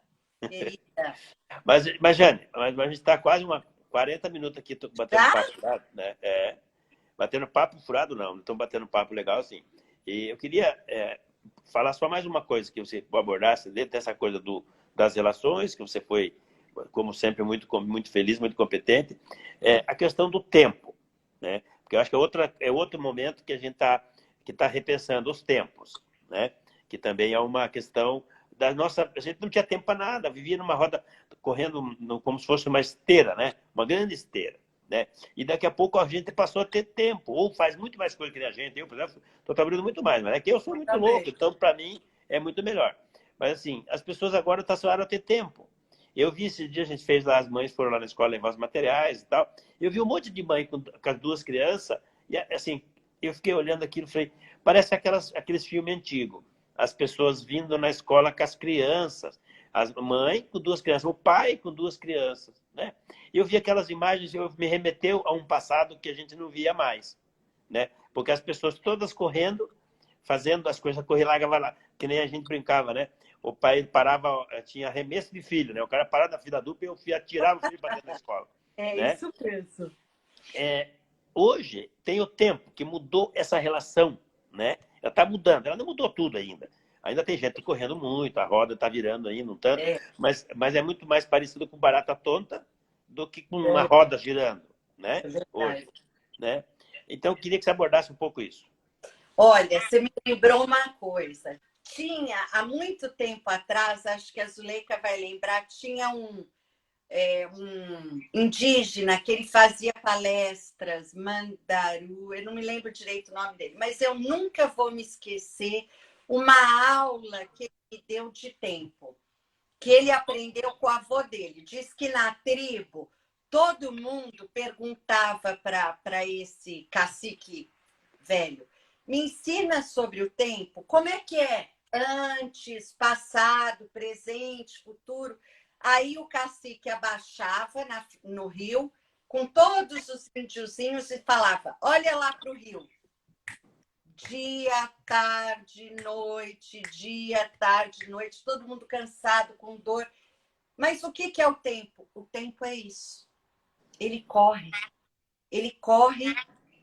Mas Jane, a gente está quase 40 minutos aqui batendo papo furado, né? Batendo papo furado não estamos batendo papo legal assim. E eu queria falar só mais uma coisa que você abordasse dentro dessa coisa das relações, que você foi, como sempre, muito feliz, muito competente. A questão do tempo, né? Porque eu acho que é outro momento que a gente tá repensando os tempos, né? Que também é uma questão da nossa... A gente não tinha tempo para nada, vivia numa roda, correndo como se fosse uma esteira, né? Uma grande esteira. Né? E daqui a pouco a gente passou a ter tempo, ou faz muito mais coisa que a gente. Eu, por exemplo, estou trabalhando muito mais, mas é que eu sou muito louco, então para mim é muito melhor. Mas assim, as pessoas agora passaram a ter tempo. Eu vi esse dia, a gente fez lá, as mães foram lá na escola levar os materiais e tal. Eu vi um monte de mãe com as duas crianças, e assim, eu fiquei olhando aquilo e falei, parece aqueles filmes antigos. As pessoas vindo na escola com as crianças, a mãe com duas crianças, o pai com duas crianças, né? Eu vi aquelas imagens e me remeteu a um passado que a gente não via mais, né? Porque as pessoas todas correndo, fazendo as coisas, correr lá, lá, que nem a gente brincava, né? O pai parava, tinha arremesso de filho, né? O cara parava na fila dupla e eu atirava o filho para dentro da escola, É né? isso mesmo. Hoje tem o tempo que mudou essa relação, né? Ela está mudando, ela não mudou tudo ainda. Ainda tem gente correndo muito, a roda está virando aí, não tanto, mas é muito mais parecido com barata tonta do que com uma roda girando, né? Hoje, né? Então, eu queria que você abordasse um pouco isso. Olha, você me lembrou uma coisa. Tinha, há muito tempo atrás, acho que a Zuleika vai lembrar, tinha um indígena que ele fazia palestras, Mandaru, eu não me lembro direito o nome dele, mas eu nunca vou me esquecer uma aula que ele me deu de tempo, que ele aprendeu com o avô dele. Diz que na tribo todo mundo perguntava para esse cacique velho, me ensina sobre o tempo, como é que é antes, passado, presente, futuro. Aí o cacique abaixava no rio com todos os índiozinhos e falava, olha lá para o rio. Dia, tarde, noite, todo mundo cansado, com dor. Mas o que é o tempo? O tempo é isso. Ele corre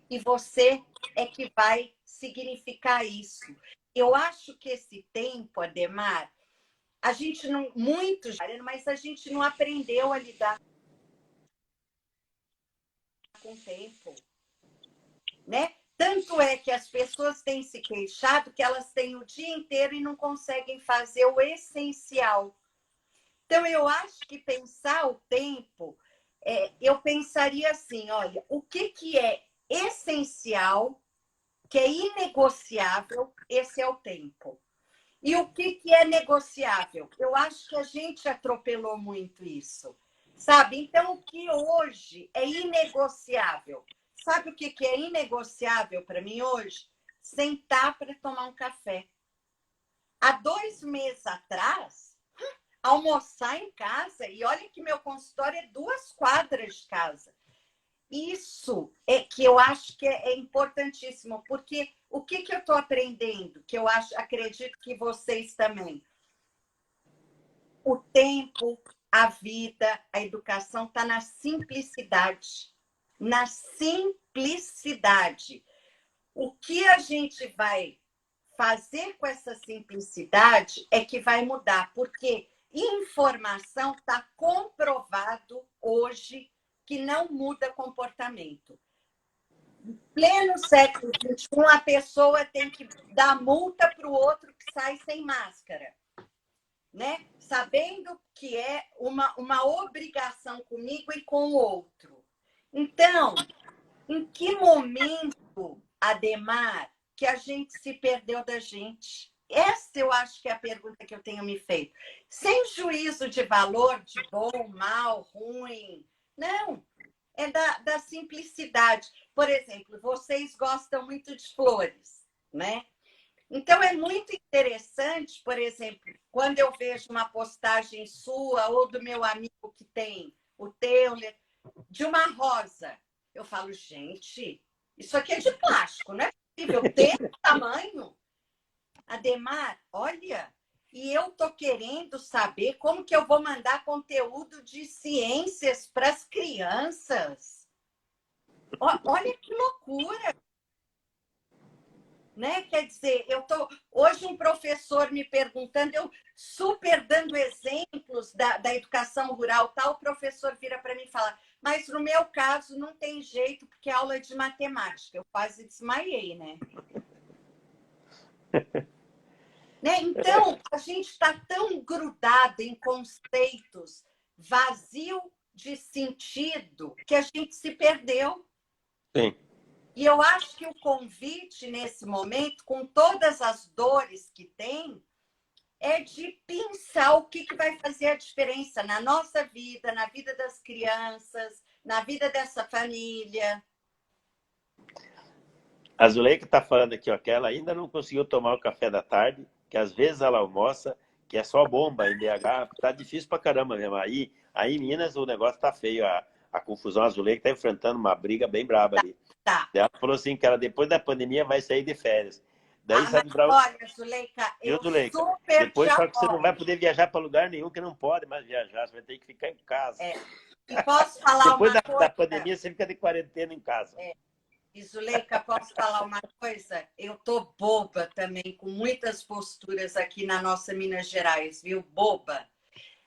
e você é que vai significar isso. Eu acho que esse tempo, Ademar, a gente não, mas a gente não aprendeu a lidar com o tempo, né? Tanto é que as pessoas têm se queixado que elas têm o dia inteiro e não conseguem fazer o essencial. Então, eu acho que pensar o tempo, eu pensaria assim, olha, o que é essencial, que é inegociável, esse é o tempo. E o que é negociável? Eu acho que a gente atropelou muito isso, sabe? Então, o que hoje é inegociável? Sabe o que é inegociável para mim hoje? Sentar para tomar um café. Há 2 meses atrás, almoçar em casa, e olha que meu consultório é 2 quadras de casa. Isso é que eu acho que é importantíssimo, porque o que eu estou aprendendo, que eu acredito que vocês também, o tempo, a vida, a educação está na simplicidade. Na simplicidade. O que a gente vai fazer com essa simplicidade é que vai mudar, porque informação está comprovado hoje que não muda comportamento. Em pleno século XXI, a pessoa tem que dar multa para o outro que sai sem máscara, né? Sabendo que é uma obrigação comigo e com o outro. Então, em que momento, Ademar, que a gente se perdeu da gente? Essa eu acho que é a pergunta que eu tenho me feito. Sem juízo de valor, de bom, mal, ruim. Não, é da simplicidade. Por exemplo, vocês gostam muito de flores, né? Então, é muito interessante, por exemplo, quando eu vejo uma postagem sua ou do meu amigo que tem o Teuler, de uma rosa. Eu falo, gente, isso aqui é de plástico, não é possível ter tamanho. Ademar, olha, e eu tô querendo saber como que eu vou mandar conteúdo de ciências para as crianças. Olha que loucura, né? Quer dizer, hoje um professor me perguntando, eu super dando exemplos da educação rural, tal, o professor vira para mim e fala, mas no meu caso não tem jeito, porque é aula de matemática. Eu quase desmaiei, né? Então, a gente está tão grudado em conceitos vazio de sentido que a gente se perdeu. Sim. E eu acho que o convite nesse momento, com todas as dores que tem, é de pensar o que vai fazer a diferença na nossa vida, na vida das crianças, na vida dessa família. A Zuleika está falando aqui, ó, que ela ainda não conseguiu tomar o café da tarde, que às vezes ela almoça, que é só bomba em BH, tá difícil pra caramba mesmo. Aí em Minas o negócio tá feio, a confusão. A Zuleika tá enfrentando uma briga bem braba ali. Tá. Ela falou assim que ela depois da pandemia vai sair de férias. Daí, Mas olha, Zuleika, viu, eu Zuleika? super te Depois fala que você não apoio. vai poder viajar para lugar nenhum, que não pode mais viajar, você vai ter que ficar em casa. E posso falar Depois uma da coisa? pandemia, você fica de quarentena em casa. E, Zuleika, posso falar uma coisa? Eu tô boba também, com muitas posturas aqui na nossa Minas Gerais, viu? Boba.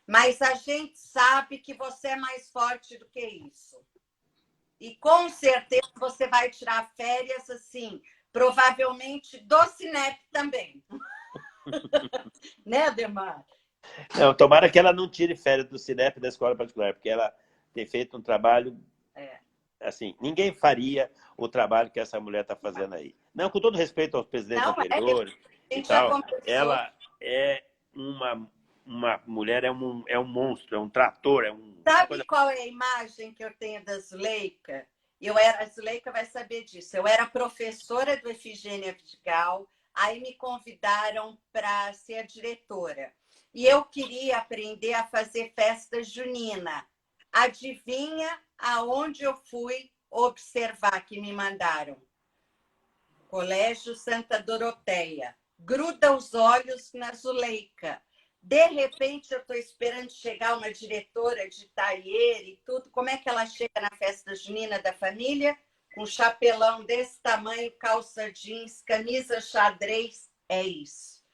Mas a gente sabe que você é mais forte do que isso. E com certeza você vai tirar férias, assim, provavelmente do Cinep também. Né, Ademar? Não, tomara que ela não tire férias do Cinep da escola particular, porque ela tem feito um trabalho... Assim, ninguém faria o trabalho que essa mulher está fazendo aí. Não, com todo respeito aos presidentes anteriores e tal, ela é uma mulher, é um monstro, é um trator, Sabe qual é a imagem que eu tenho da Zuleika? A Zuleika vai saber disso. Eu era professora do Efigênia Vidigal, aí me convidaram para ser a diretora. E eu queria aprender a fazer festa junina. Adivinha aonde eu fui observar que me mandaram? Colégio Santa Doroteia. Gruda os olhos na Zuleika. De repente, eu estou esperando chegar uma diretora de taier e tudo. Como é que ela chega na festa junina da família? Com chapelão desse tamanho, calça jeans, camisa xadrez. É isso.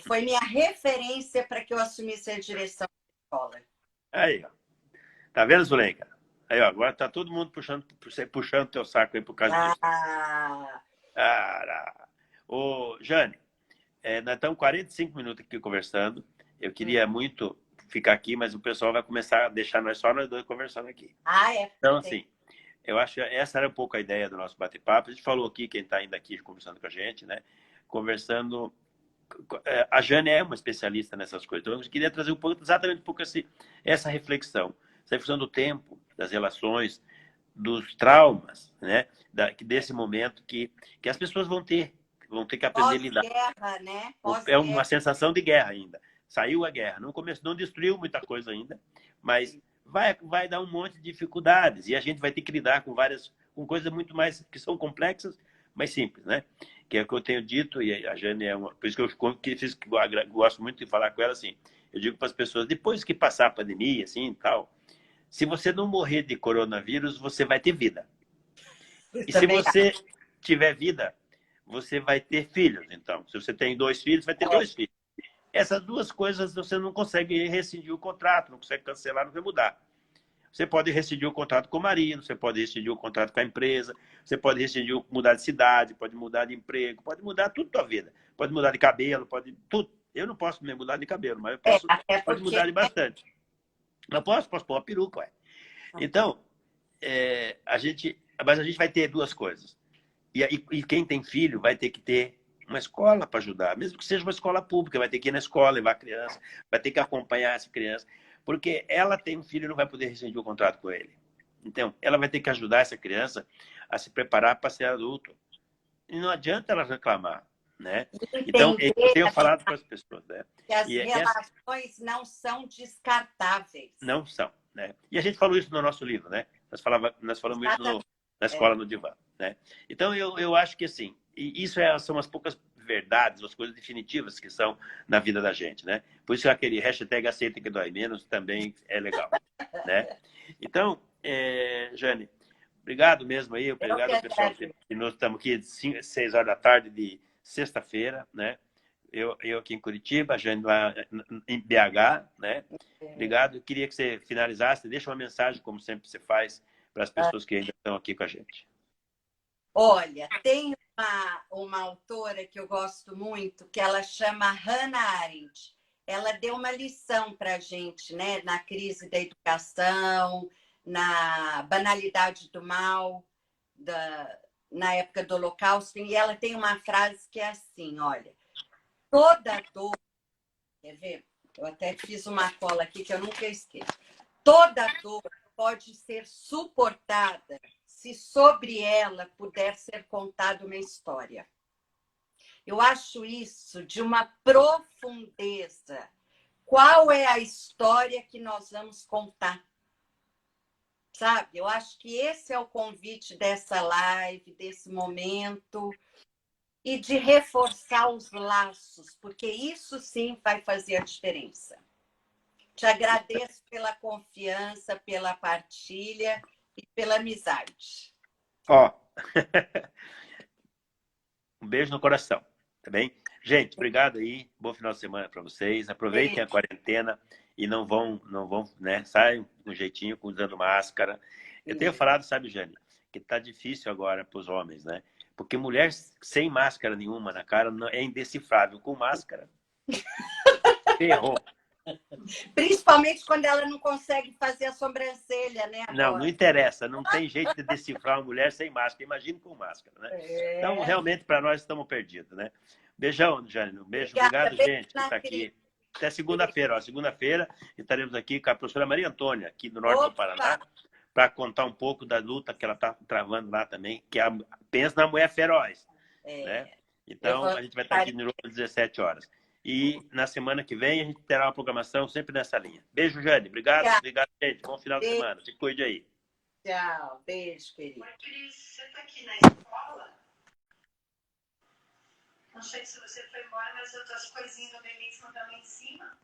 Foi minha referência para que eu assumisse a direção da escola. Aí, ó. Tá vendo, Zuleika? Aí, ó, agora tá todo mundo puxando teu saco aí por causa disso. Ô, Jane, nós estamos 45 minutos aqui conversando. Eu queria muito ficar aqui, mas o pessoal vai começar a deixar só nós dois conversando aqui. Então, assim, eu acho que essa era um pouco a ideia do nosso bate-papo. A gente falou aqui, quem está ainda aqui conversando com a gente, né? Conversando... A Jane é uma especialista nessas coisas. Então, eu queria trazer exatamente um pouco essa reflexão. Essa reflexão do tempo, das relações, dos traumas, né? Desse momento que as pessoas vão ter que aprender a lidar. Pós-guerra, né? É uma sensação de guerra ainda. Saiu a guerra, não destruiu muita coisa ainda, mas vai dar um monte de dificuldades e a gente vai ter que lidar com coisas muito mais que são complexas, mas simples, né? Que é o que eu tenho dito, e a Jane por isso que eu gosto muito de falar com ela assim. Eu digo para as pessoas, depois que passar a pandemia, assim, tal, se você não morrer de coronavírus, você vai ter vida. E se você tiver vida, você vai ter filhos, então. Se você tem 2 filhos, vai ter 2 filhos. Essas duas coisas você não consegue rescindir o contrato, não consegue cancelar, não vai mudar. Você pode rescindir o contrato com o marido, você pode rescindir o contrato com a empresa, você pode rescindir, mudar de cidade, pode mudar de emprego, pode mudar tudo a tua vida. Pode mudar de cabelo, pode tudo. Eu não posso me mudar de cabelo, mas eu posso, pode mudar de bastante. Eu posso pôr uma peruca, ué. Então, mas a gente vai ter duas coisas. E quem tem filho vai ter que ter uma escola para ajudar, mesmo que seja uma escola pública, vai ter que ir na escola, levar a criança, vai ter que acompanhar essa criança, porque ela tem um filho e não vai poder rescindir o contrato com ele. Então, ela vai ter que ajudar essa criança a se preparar para ser adulto. E não adianta ela reclamar, né? Então, eu tenho falado para as pessoas, né? Que as relações não são descartáveis. Não são, né? E a gente falou isso no nosso livro, né? Nós falamos isso na escola no divã, né? Então eu acho que assim, isso são as poucas verdades, as coisas definitivas que são na vida da gente, né? Por isso aquele hashtag aceita que dói menos também é legal, né? Então, Jane, obrigado mesmo aí, obrigado ao pessoal que nós estamos aqui 6 horas da tarde de sexta-feira, né? Eu aqui em Curitiba, a Jane lá em BH, né? Obrigado. Eu queria que você finalizasse, deixa uma mensagem, como sempre você faz, para as pessoas que ainda estão aqui com a gente. Olha, tem uma autora que eu gosto muito, que ela chama Hannah Arendt. Ela deu uma lição para a gente, né? Na crise da educação, na banalidade do mal, na época do Holocausto. E ela tem uma frase que é assim, olha, toda dor Quer ver? Eu até fiz uma cola aqui que eu nunca esqueço. Toda dor pode ser suportada se sobre ela puder ser contada uma história. Eu acho isso de uma profundeza. Qual é a história que nós vamos contar? Sabe? Eu acho que esse é o convite dessa live, desse momento, e de reforçar os laços, porque isso sim vai fazer a diferença. Te agradeço pela confiança, pela partilha e pela amizade. Ó, um beijo no coração, tá bem? Gente, obrigado aí. Bom final de semana para vocês. Aproveitem a quarentena e não vão, né? Saiam com jeitinho, usando máscara. Eu tenho falado, sabe, Jane, que tá difícil agora para os homens, né? Porque mulher sem máscara nenhuma na cara é indecifrável. Com máscara, ferrou. Principalmente quando ela não consegue fazer a sobrancelha, né? Não, não interessa. Não tem jeito de decifrar uma mulher sem máscara. Imagina com máscara, né? Então, realmente, para nós, estamos perdidos, né? Beijão, Jane. Um beijo. Obrigado, gente, que está aqui. Até segunda-feira. Segunda-feira estaremos aqui com a professora Maria Antônia, aqui do norte do Paraná, para contar um pouco da luta que ela está travando lá também, que é pensa na mulher feroz. Né? Então, a gente vai estar aqui no Europa às 17 horas. E na semana que vem a gente terá uma programação sempre nessa linha. Beijo, Jane. Obrigado, obrigado, gente. Bom final de semana. Se cuide aí. Tchau. Beijo, querido. Cris, você está aqui na escola? Não sei se você foi embora, mas as tuas coisinhas do Belíssimo estão lá em cima.